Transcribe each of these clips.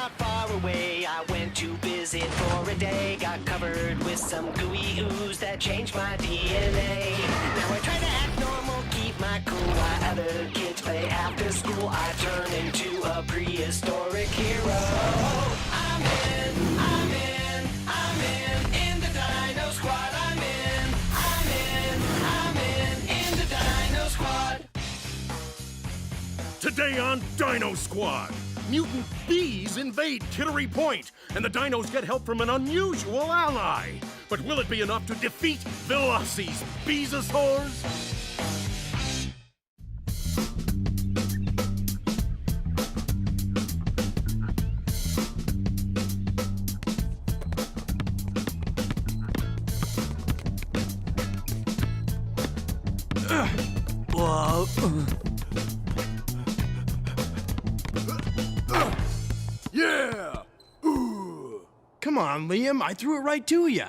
not far away. I went to visit for a day. Got covered with some gooey ooze that changed my DNA. Now I try to act normal, keep my cool. While other kids play after school, I turn into a prehistoric hero. I'm in the Dino Squad. I'm in the Dino Squad. Today on Dino Squad, mutant bees invade Kittery Point, and the dinos get help from an unusual ally. But will it be enough to defeat Veloci's Beezosaurs? Whoa. Yeah! Come on, Liam, I threw it right to you.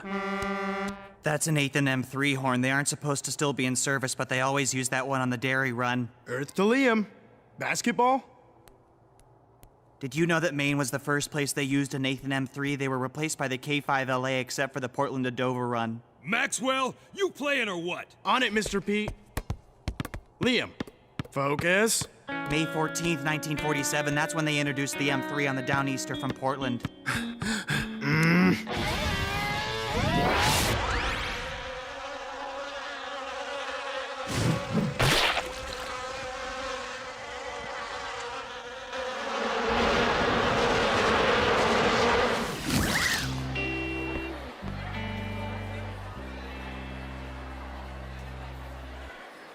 That's an 8th and M3 horn. They aren't supposed to still be in service, but they always use that one on the dairy run. Earth to Liam. Basketball? Did you know that Maine was the first place they used an 8th and M3? They were replaced by the K5LA except for the Portland to Dover run. Maxwell, you playing or what? On it, Mr. Pete. Liam, focus. May 14th, 1947, that's when they introduced the M3 on the Downeaster from Portland.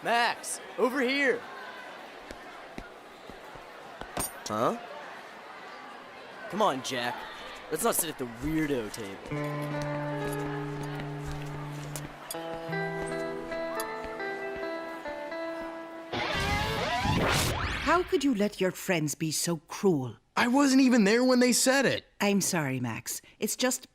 Max, over here. Huh? Come on, Jack. Let's not sit at the weirdo table. How could you let your friends be so cruel? I wasn't even there when they said it. I'm sorry, Max. It's just,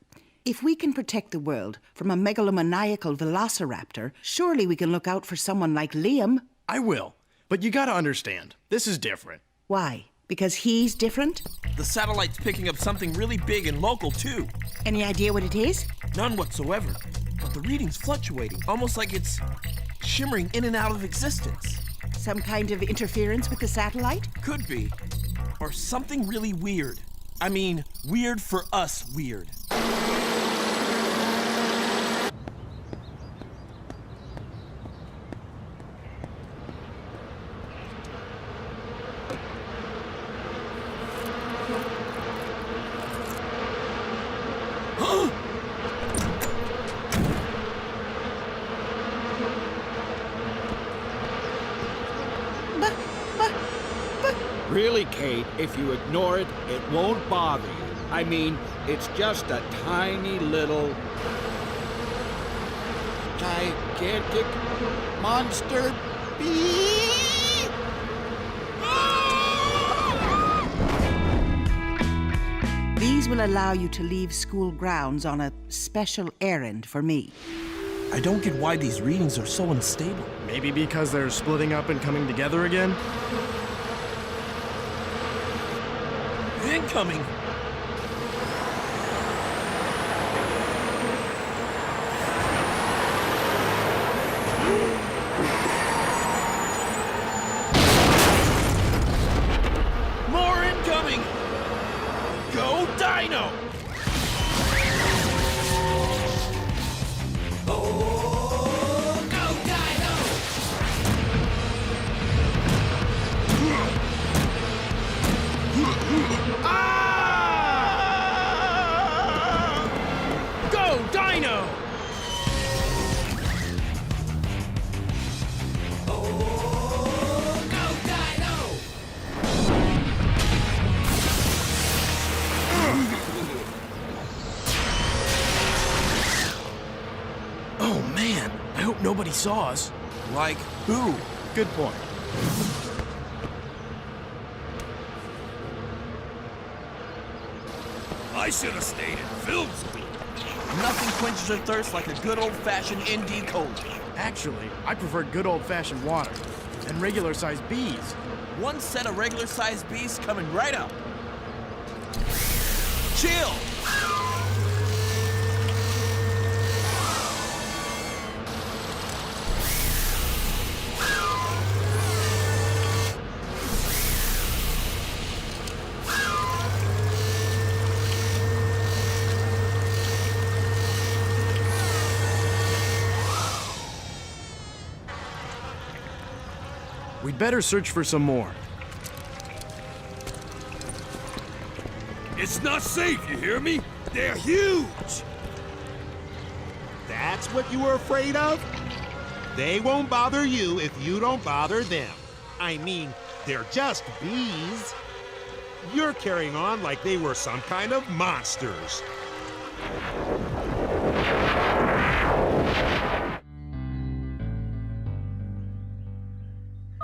if we can protect the world from a megalomaniacal velociraptor, surely we can look out for someone like Liam. I will, but you gotta understand, this is different. Why? Because he's different? The satellite's picking up something really big and local, too. Any idea what it is? None whatsoever. But the reading's fluctuating, almost like it's shimmering in and out of existence. Some kind of interference with the satellite? Could be. Or something really weird. I mean, weird for us weird. Really, Kate, if you ignore it, it won't bother you. I mean, it's just a tiny little... gigantic monster bee! These will allow you to leave school grounds on a special errand for me. I don't get why these readings are so unstable. Maybe because they're splitting up and coming together again? Incoming! More incoming! Go Dino! Oh, go Dino! Go, Dino! Oh, go Dino! Oh, man. I hope nobody saw us. Like who? Good point. I should have stayed in film school. Nothing quenches your thirst like a good old-fashioned ND Cola. Actually, I prefer good old-fashioned water and regular-sized bees. One set of regular-sized bees coming right up. chill. We'd better search for some more. It's not safe, you hear me? They're huge! That's what you were afraid of? They won't bother you if you don't bother them. I mean, they're just bees. You're carrying on like they were some kind of monsters.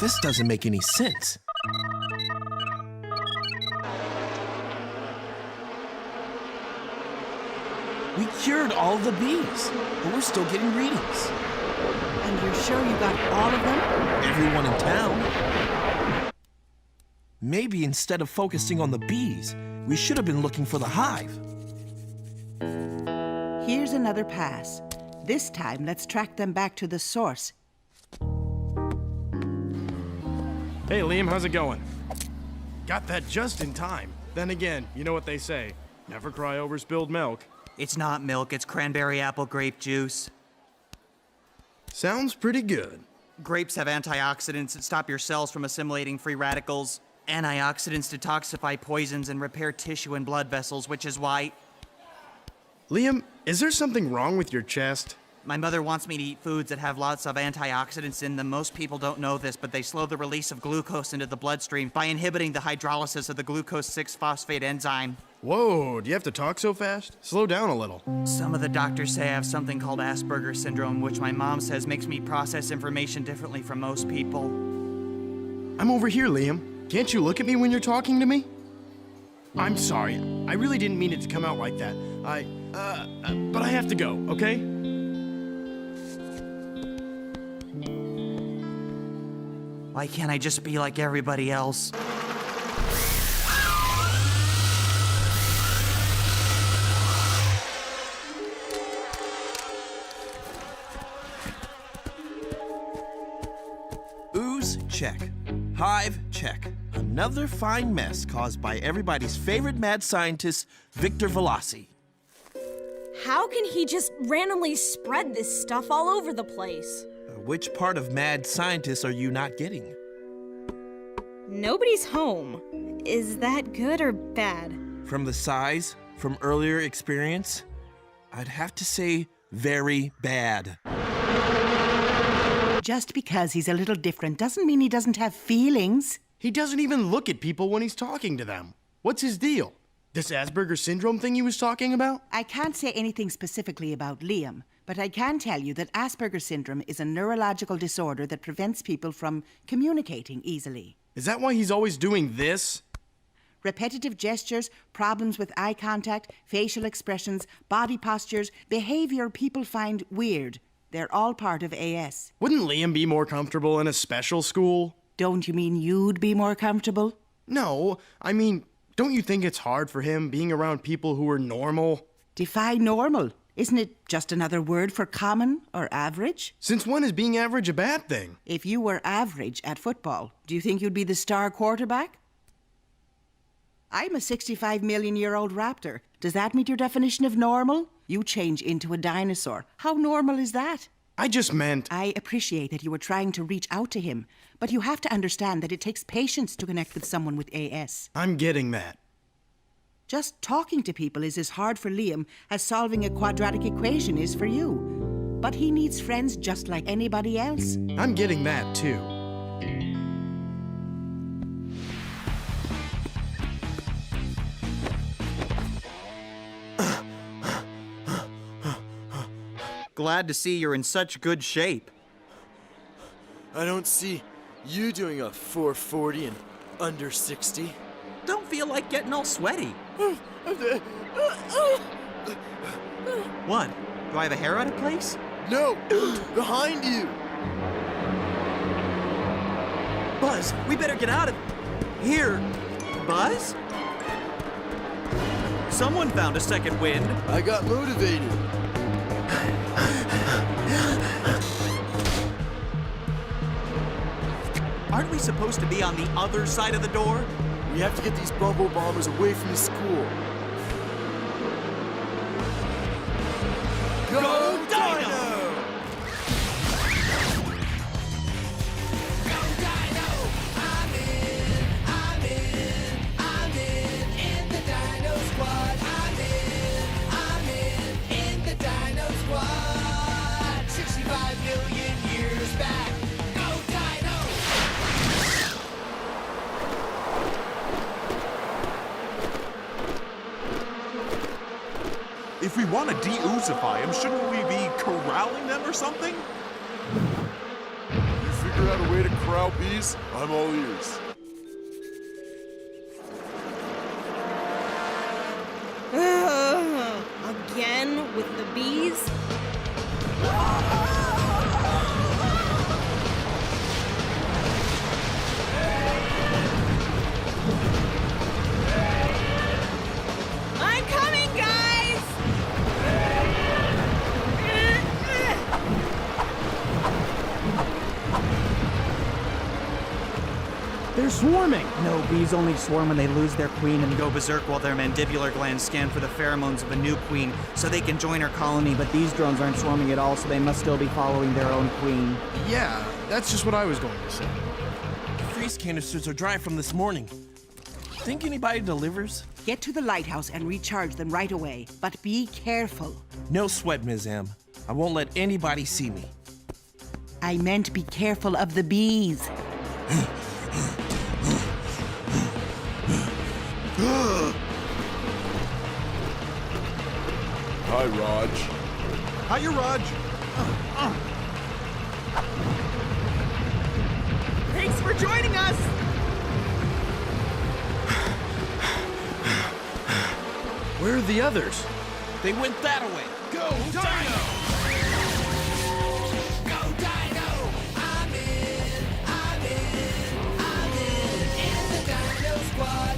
This doesn't make any sense. We cured all the bees, but we're still getting readings. And you're sure you got all of them? Everyone in town. Maybe instead of focusing on the bees, we should have been looking for the hive. Here's another pass. This time, let's track them back to the source. Hey, Liam, how's it going? Got that just in time. Then again, you know what they say. Never cry over spilled milk. It's not milk, it's cranberry apple grape juice. Sounds pretty good. Grapes have antioxidants that stop your cells from assimilating free radicals. Antioxidants detoxify poisons and repair tissue and blood vessels, which is why... Liam, is there something wrong with your chest? My mother wants me to eat foods that have lots of antioxidants in them. Most people don't know this, but they slow the release of glucose into the bloodstream by inhibiting the hydrolysis of the glucose 6-phosphate enzyme. Whoa, do you have to talk so fast? Slow down a little. Some of the doctors say I have something called Asperger Syndrome, which my mom says makes me process information differently from most people. I'm over here, Liam. Can't you look at me when you're talking to me? I'm sorry. I really didn't mean it to come out like that. But I have to go, okay? Why can't I just be like everybody else? Ooze, check. Hive, check. Another fine mess caused by everybody's favorite mad scientist, Victor Velassi. How can he just randomly spread this stuff all over the place? Which part of mad scientist are you not getting? Nobody's home. Is that good or bad? From the size, from earlier experience, I'd have to say very bad. Just because he's a little different doesn't mean he doesn't have feelings. He doesn't even look at people when he's talking to them. What's his deal? This Asperger Syndrome thing he was talking about? I can't say anything specifically about Liam, but I can tell you that Asperger Syndrome is a neurological disorder that prevents people from communicating easily. Is that why he's always doing this? Repetitive gestures, problems with eye contact, facial expressions, body postures, behavior people find weird. They're all part of AS. Wouldn't Liam be more comfortable in a special school? Don't you mean you'd be more comfortable? No, I mean, don't you think it's hard for him being around people who are normal? Define normal. Isn't it just another word for common or average? Since when is being average a bad thing? If you were average at football, do you think you'd be the star quarterback? I'm a 65-million-year-old raptor. Does that meet your definition of normal? You change into a dinosaur. How normal is that? I just meant... I appreciate that you were trying to reach out to him, but you have to understand that it takes patience to connect with someone with AS. I'm getting that. Just talking to people is as hard for Liam as solving a quadratic equation is for you. But he needs friends just like anybody else. I'm getting that, too. Glad to see you're in such good shape. I don't see you doing a 440 and under 60. Don't feel like getting all sweaty. What? Do I have a hair out of place? No! Behind you! Buzz, we better get out of here. Buzz? Someone found a second wind. I got motivated. Aren't we supposed to be on the other side of the door? We have to get these bubble bombers away from the school. Go Dino! In the Dino Squad. I'm in the Dino Squad. 65 million years back. Go Dino! If we want to de-oozify them, shouldn't we be corralling them or something? You figure out a way to corral bees? I'm all ears. Again with the bees? I'm coming, guys! They're swarming. No, bees only swarm when they lose their queen and go berserk while their mandibular glands scan for the pheromones of a new queen so they can join her colony, but these drones aren't swarming at all, so they must still be following their own queen. Yeah, that's just what I was going to say. Freeze canisters are dry from this morning. Think anybody delivers? Get to the lighthouse and recharge them right away, but be careful. No sweat, Ms. M. I won't let anybody see me. I meant be careful of the bees. Hi, Raj. Hiya, Raj. Thanks for joining us! Where are the others? They went that way. Go Dino! Go Dino! I'm in the Dino Squad.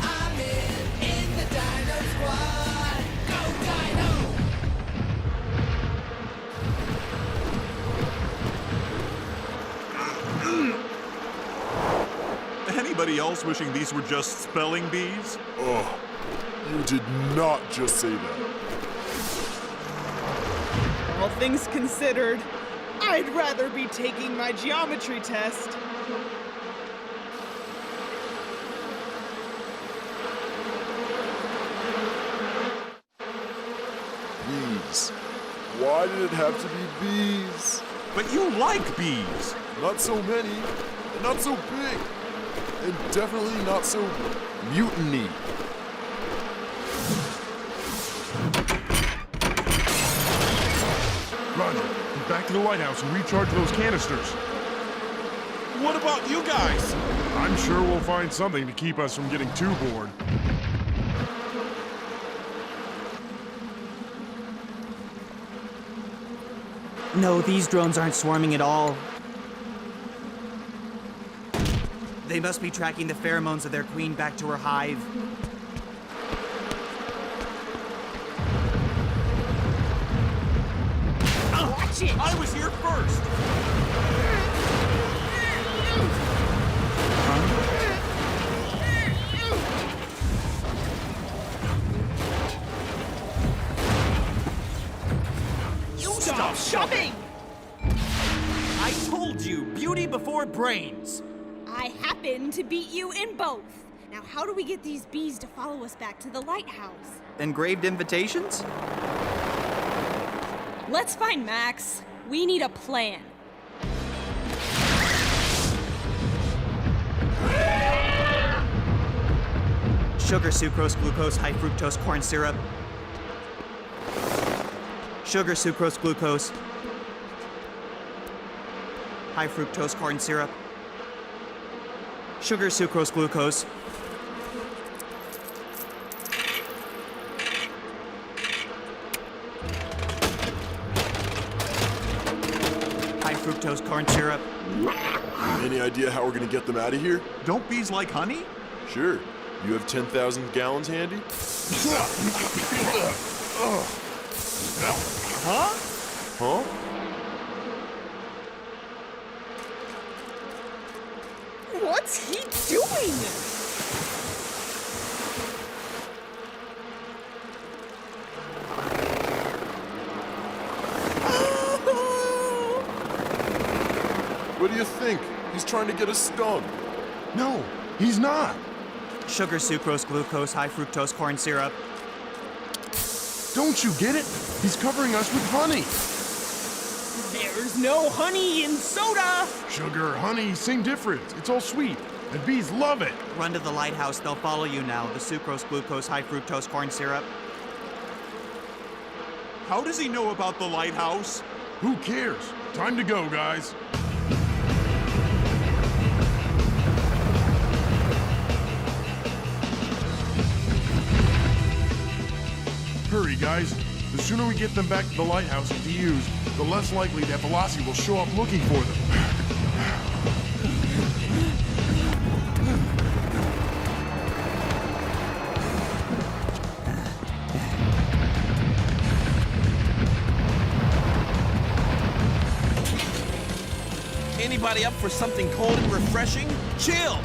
I'm in the Dino Squad. Go Dino! Anybody else wishing these were just spelling bees? Oh, you did not just say that. All things considered, I'd rather be taking my geometry test. Bees. Why did it have to be bees? But you like bees. Not so many, and not so big, and definitely not so mutiny. Roger, get back to the lighthouse and recharge those canisters. What about you guys? I'm sure we'll find something to keep us from getting too bored. No, these drones aren't swarming at all. They must be tracking the pheromones of their queen back to her hive. Watch it! I was here first. Stop shoving! I told you, beauty before brains. I happen to beat you in both. Now, how do we get these bees to follow us back to the lighthouse? Engraved invitations? Let's find Max. We need a plan. Sugar, sucrose, glucose, high fructose, corn syrup. Sugar, sucrose, glucose. High fructose, corn syrup. Sugar, sucrose, glucose. High fructose, corn syrup. Any idea how we're gonna get them out of here? Don't bees like honey? Sure, You have 10,000 gallons handy? Huh? Huh? What's he doing? What do you think? He's trying to get us stung. No, he's not. Sugar, sucrose, glucose, high fructose corn syrup. Don't you get it? He's covering us with honey. There's no honey in soda! Sugar, honey, same difference. It's all sweet. The bees love it. Run to the lighthouse, they'll follow you now. The sucrose, glucose, high fructose corn syrup. How does he know about the lighthouse? Who cares? Time to go, guys. Hurry, guys. The sooner we get them back to the lighthouse and to use, the less likely that Velocity will show up looking for them. Anybody up for something cold and refreshing? Chill!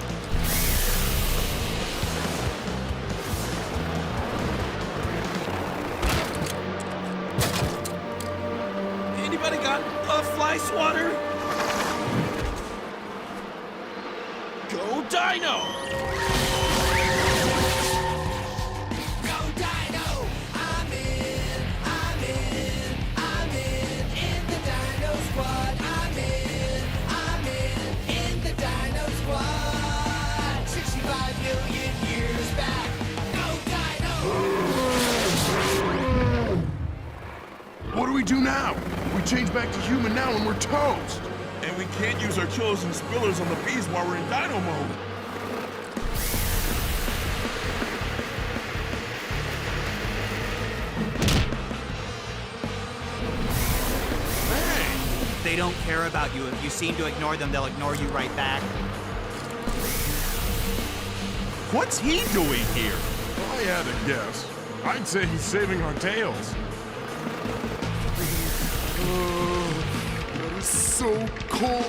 Anybody got a fly swatter? Go Dino! Go Dino! I'm in the Dino Squad. I'm in the Dino Squad. 65 million years back. Go Dino! What do we do now? We change back to human now and we're toast. And we can't use our chillers and spillers on the bees while we're in dino mode. They don't care about you. If you seem to ignore them, they'll ignore you right back. What's he doing here? If I had to guess, I'd say he's saving our tails. That is so cold.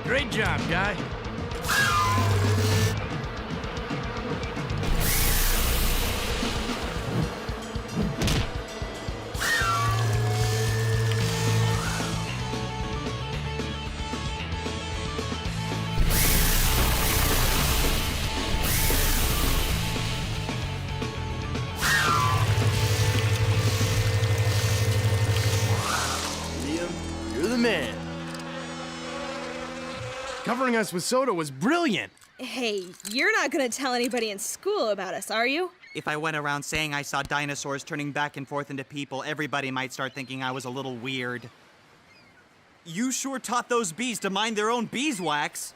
Great job, guy. Liam, you're the man. Covering us with soda was brilliant. Hey, you're not gonna tell anybody in school about us, are you? If I went around saying I saw dinosaurs turning back and forth into people, everybody might start thinking I was a little weird. You sure taught those bees to mind their own beeswax.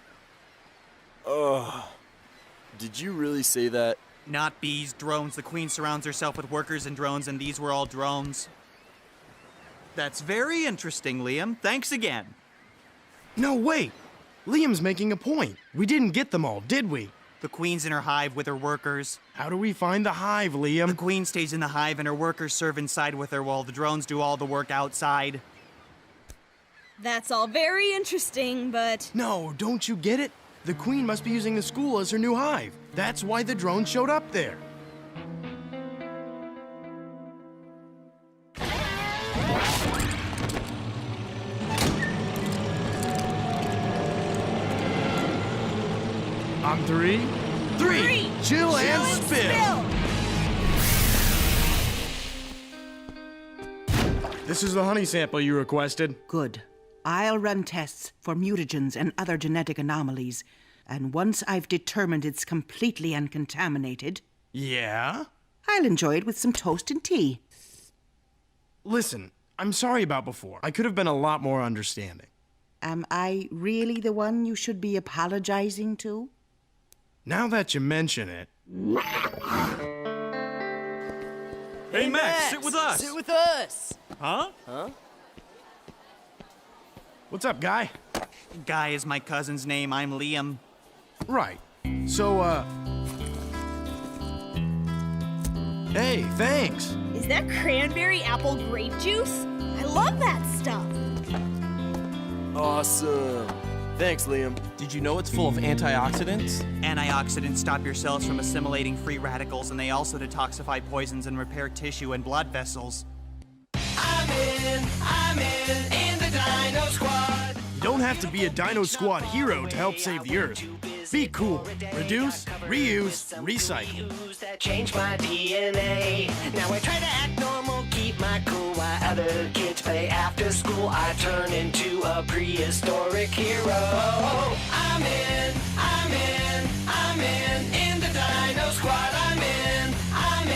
Did you really say that? Not bees, drones. The Queen surrounds herself with workers and drones, and these were all drones. That's very interesting, Liam. Thanks again. No, wait. Liam's making a point. We didn't get them all, did we? The Queen's in her hive with her workers. How do we find the hive, Liam? The Queen stays in the hive and her workers serve inside with her while the drones do all the work outside. That's all very interesting, but... No, don't you get it? The Queen must be using the school as her new hive. That's why the drone showed up there. On three. Chill and spill. This is the honey sample you requested. Good. I'll run tests for mutagens and other genetic anomalies. And once I've determined it's completely uncontaminated... Yeah? I'll enjoy it with some toast and tea. Listen, I'm sorry about before. I could have been a lot more understanding. Am I really the one you should be apologizing to? Now that you mention it... Hey, Max, sit with us. Sit with us. Huh? Huh? What's up, Guy? Guy is my cousin's name. I'm Liam. Right. So, hey, thanks. Is that cranberry apple grape juice? I love that stuff. Awesome. Thanks, Liam. Did you know it's full of antioxidants? Antioxidants stop your cells from assimilating free radicals, and they also detoxify poisons and repair tissue and blood vessels. I'm in the Dino Squad. You don't have to be a Dino Squad hero to help save the Earth. Be cool. Reduce, reuse, recycle. That changed my DNA. Now I try to act normal, keep my cool while other kids play after school. I turn into a prehistoric hero. I'm in